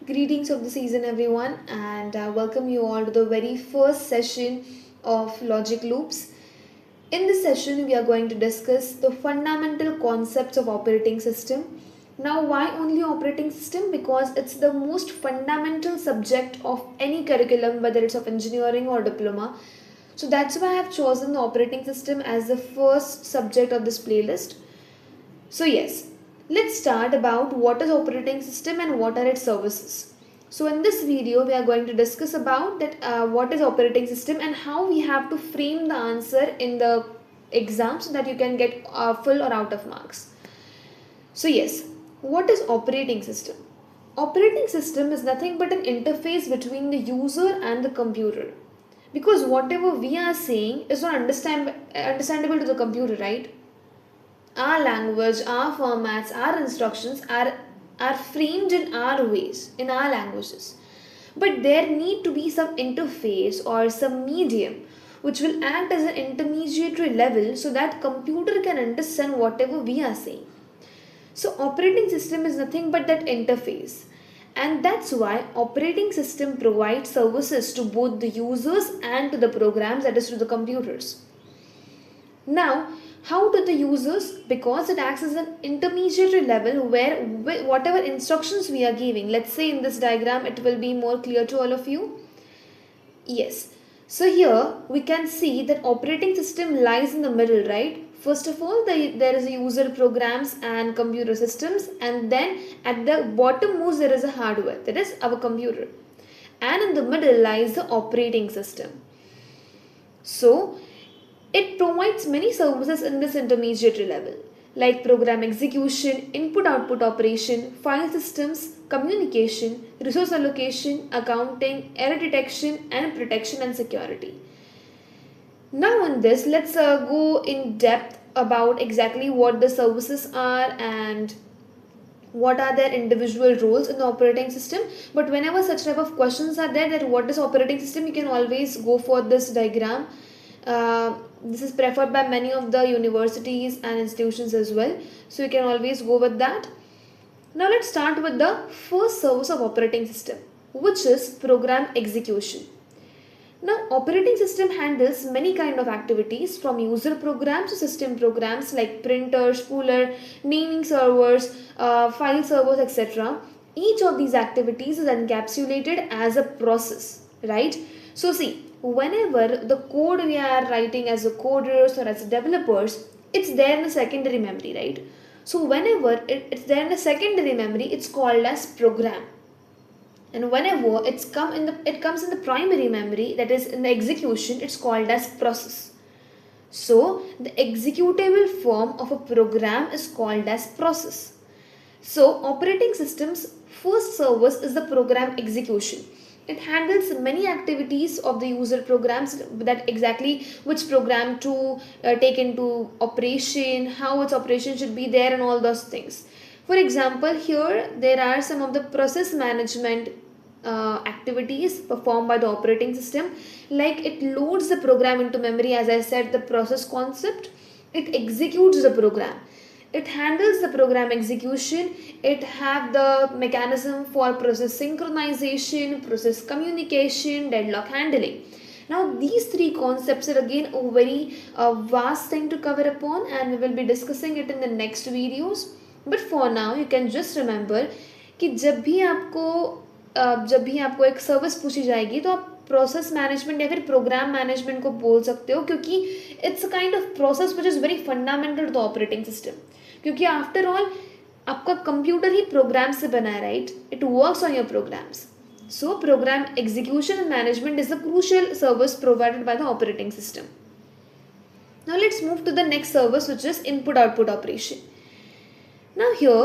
Greetings of the season, everyone, and welcome you all to the very first session of Logic Loops. In this session, we are going to discuss the fundamental concepts of operating system. Now, why only operating system? Because it's the most fundamental subject of any curriculum, whether it's of engineering or diploma. So that's why I have chosen the operating system as the first subject of this playlist. So yes, let's start about what is operating system and what are its services. So in this video, we are going to discuss about that what is operating system and how we have to frame the answer in the exam so that you can get full or out of marks. So yes, what is operating system? Operating system is nothing but an interface between the user and the computer. Because whatever we are saying is not understandable to the computer, right? Our language, our formats, our instructions are framed in our ways, in our languages. But there need to be some interface or some medium which will act as an intermediary level so that computer can understand whatever we are saying. So operating system is nothing but that interface. And that's why operating system provides services to both the users and to the programs, that is to the computers. Now, how do the users? Because it acts as an intermediary level where whatever instructions we are giving, let's say in this diagram, it will be more clear to all of you. Yes. So here we can see that operating system lies in the middle, right? First of all, there is a user programs and computer systems, and then at the bottom most there is a hardware, that is our computer. And in the middle lies the operating system. So, it provides many services in this intermediary level, like program execution, input-output operation, file systems, communication, resource allocation, accounting, error detection, and protection and security. Now in this, let's go in depth about exactly what the services are and what are their individual roles in the operating system. But whenever such type of questions are there, that what is operating system, you can always go for this diagram. This is preferred by many of the universities and institutions as well, so you can always go with that. Now let's start with the first service of operating system, which is program execution. Now operating system handles many kind of activities, from user programs to system programs like printer, spooler, naming servers, file servers, etc. Each of these activities is encapsulated as a process, right? So see, whenever the code we are writing as a coders or as developers, it's there in the secondary memory, right? So whenever it's there in the secondary memory, it's called as program. And whenever it comes in the primary memory, that is in the execution, it's called as process. So the executable form of a program is called as process. So operating system's first service is the program execution. It handles many activities of the user programs, that exactly which program to take into operation, how its operation should be there, and all those things. For example, here there are some of the process management activities performed by the operating system, like it loads the program into memory, as I said, the process concept. It executes the program, it handles the program execution, it have the mechanism for process synchronization, process communication, deadlock handling. Now these three concepts are again a very vast thing to cover upon, and we will be discussing it in the next videos. But for now you can just remember कि जब भी आपको एक service पूछी जाएगी तो आप process management या फिर प्रोग्राम मैनेजमेंट को बोल सकते हो, क्योंकि it's a kind of process which is very fundamental to the operating system. क्योंकि आफ्टर ऑल आपका कंप्यूटर ही प्रोग्राम से बना है, right? It works on your programs. So program execution and management is the crucial service provided by the operating system. Now let's move to the next service, which is input-output operation. Now here,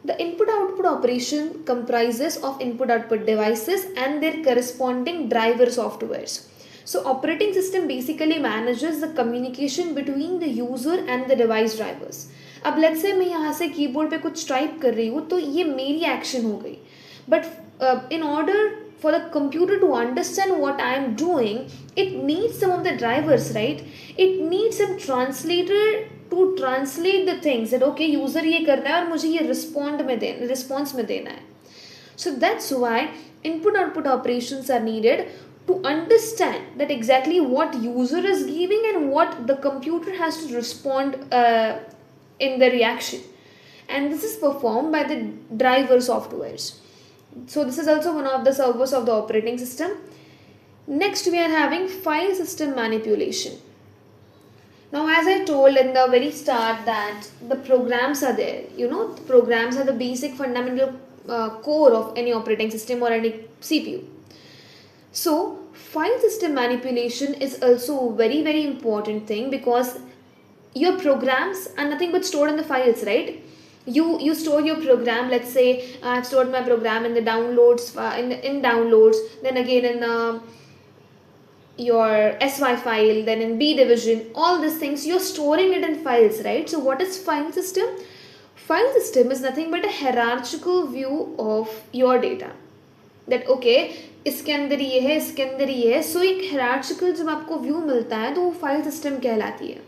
the input-output operation comprises of input-output devices and their corresponding driver softwares. So operating system basically manages the communication between the user and the device drivers. अब let's say मैं यहाँ से keyboard पे कुछ type कर रही हूँ तो ये मेरी एक्शन हो गई, but in order for the computer to understand what I am doing, it needs some of the drivers, right? It needs some translator to translate the things that okay, user ये कर रहा है और मुझे ये response में देना है. So that's why input output operations are needed to understand that exactly what user is giving and what the computer has to respond in the reaction. And this is performed by the driver softwares. So this is also one of the servers of the operating system. Next we are having file system manipulation. Now, as I told in the very start that the programs are there, the programs are the basic fundamental core of any operating system or any CPU. So file system manipulation is also a very, very important thing, because your programs are nothing but stored in the files, right? You store your program. Let's say I've stored my program in the downloads, in downloads, then again in your SY file, then in B division, all these things you're storing it in files, right? So what is file system? File system is nothing but a hierarchical view of your data. That okay, इसके अंदर ये है, इसके अंदर ये है. So एक hierarchical जब आपको view मिलता है तो वो file system कहलाती है.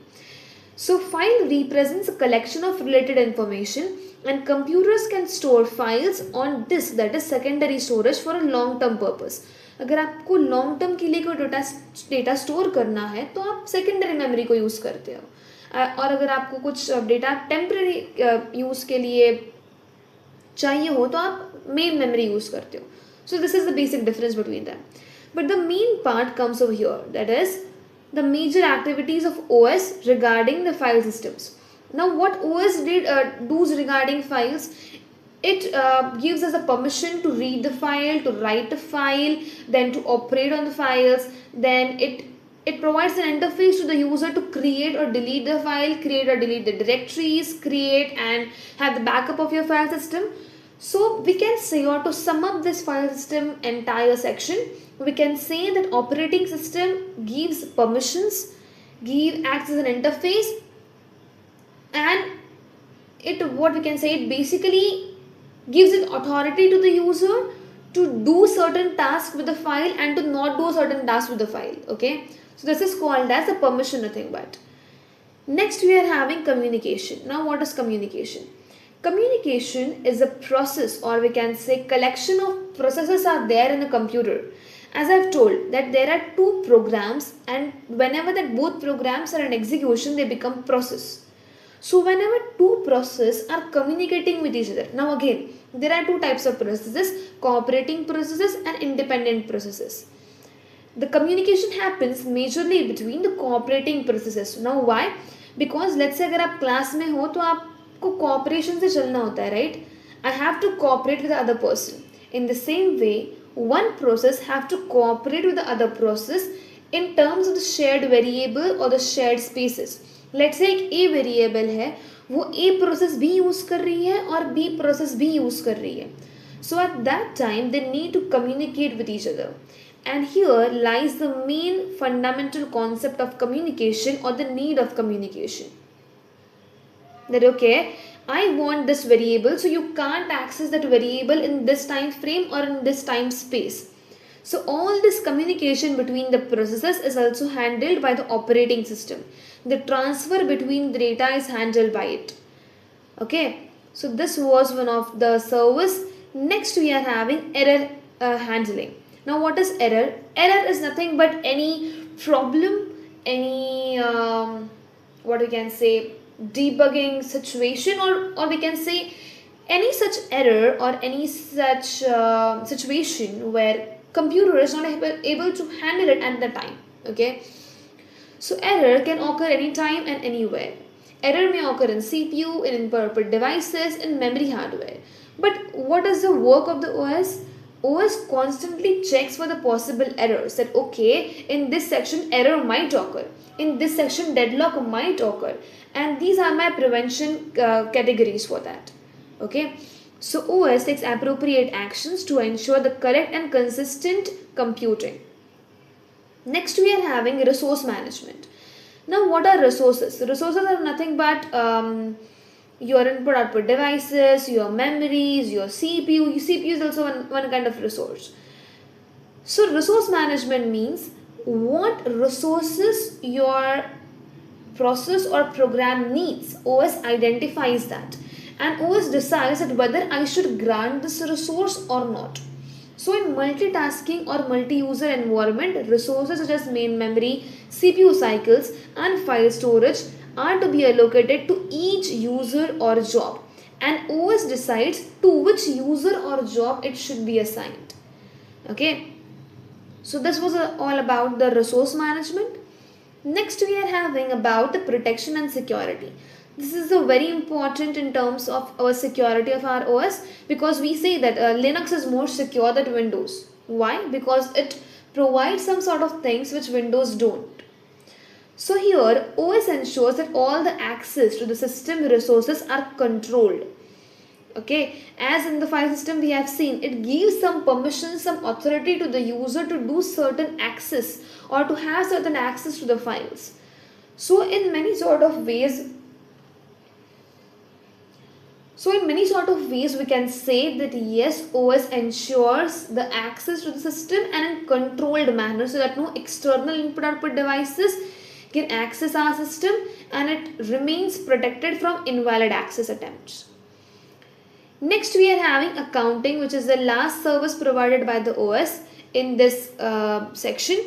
So file represents a collection of related information, and computers can store files on disk, that is secondary storage, for a long term purpose. अगर आपको लॉन्ग टर्म के लिए कोई डेटा स्टोर करना है तो आप सेकेंडरी मेमोरी को यूज़ करते हो, और अगर आपको कुछ डेटा टेम्पररी यूज़ के लिए चाहिए हो तो आप मेन मेमोरी यूज़ करते हो. So this is the basic difference between them. But the main part comes over here, that is the major activities of OS regarding the file systems. Now what OS does regarding files, it gives us a permission to read the file, to write the file, then to operate on the files. Then it provides an interface to the user to create or delete the file, create or delete the directories, create and have the backup of your file system. So we can say, or to sum up this file system entire section, we can say that operating system gives permissions, acts as an interface, and what we can say, it basically gives it authority to the user to do certain tasks with the file and to not do certain tasks with the file. Okay, so this is called as a permission, nothing but. Next we are having communication. Now what is communication? Communication is a process, or we can say collection of processes are there in a computer. As I've told that there are two programs, and whenever that both programs are in execution, they become process. So whenever two processes are communicating with each other, now again there are two types of processes: cooperating processes and independent processes. The communication happens majorly between the cooperating processes. Now why? Because let's say अगर आप class में हो तो आपको cooperation से चलना होता है, right? I have to cooperate with the other person. In the same way, one process have to cooperate with the other process in terms of the shared variable or the shared spaces. Let's say एक A variable है, वो A process भी use कर रही है और B process भी use कर रही है. So at that time they need to communicate with each other. And here lies the main fundamental concept of communication, or the need of communication. That okay, I want this variable, so you can't access that variable in this time frame or in this time space. So all this communication between the processes is also handled by the operating system. The transfer between the data is handled by it. Okay, so this was one of the service. Next we are having error handling. Now what is error? Error is nothing but any problem, any what we can say, debugging situation, or we can say any such error or any such situation where computer is not able to handle it at the time. Okay, so error can occur anytime and anywhere. Error may occur in CPU, in input devices, in memory hardware. But what is the work of the OS? OS constantly checks for the possible errors, that okay, in this section error might occur, in this section deadlock might occur, and these are my prevention categories for that. Okay, so OS takes appropriate actions to ensure the correct and consistent computing. Next we are having resource management. Now what are resources? Resources are nothing but your input output devices, your memories, your CPU. CPU is also one kind of resource. So resource management means what resources your process or program needs. OS identifies that, and OS decides that whether I should grant this resource or not. So in multitasking or multi-user environment, resources such as main memory, CPU cycles and file storage are to be allocated to each user or job, and OS decides to which user or job it should be assigned. Okay, so this was all about the resource management. Next we are having about the protection and security. This is a very important in terms of our security of our OS, because we say that Linux is more secure than Windows. Why? Because it provides some sort of things which Windows don't. So here OS ensures that all the access to the system resources are controlled. Okay, as in the file system we have seen, it gives some permission, some authority to the user to do certain access or to have certain access to the files. So in many sort of ways we can say that yes, OS ensures the access to the system and in controlled manner, so that no external input output devices can access our system, and it remains protected from invalid access attempts. Next we are having accounting, which is the last service provided by the OS in this section.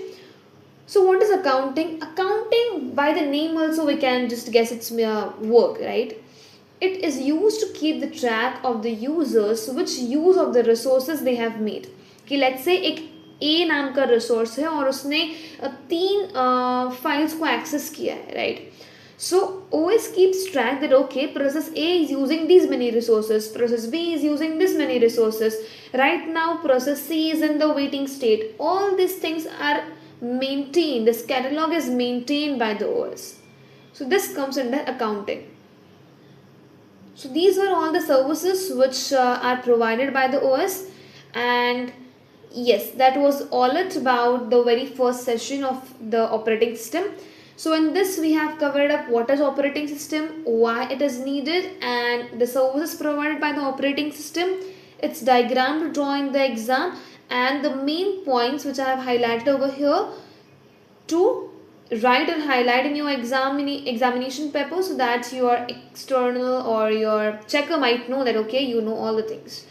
So what is accounting? Accounting, by the name also we can just guess its work, right? It is used to keep the track of the users which use of the resources they have made. कि let's say एक A नाम का resource है और उसने 3 files को access किया है, right? So OS keeps track that okay, process A is using these many resources, process B is using this many resources. Right now process C is in the waiting state. All these things are maintained. This catalog is maintained by the OS. So this comes under accounting. So these were all the services which are provided by the OS, and yes, that was all it about the very first session of the operating system. So in this we have covered up what is operating system, why it is needed, and the services provided by the operating system, its diagram to draw in the exam, and the main points which I have highlighted over here to write and highlight in your examination paper, so that your external or your checker might know that okay, you know all the things.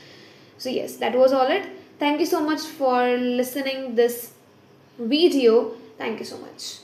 So yes, that was all it. Thank you so much for listening this video. Thank you so much.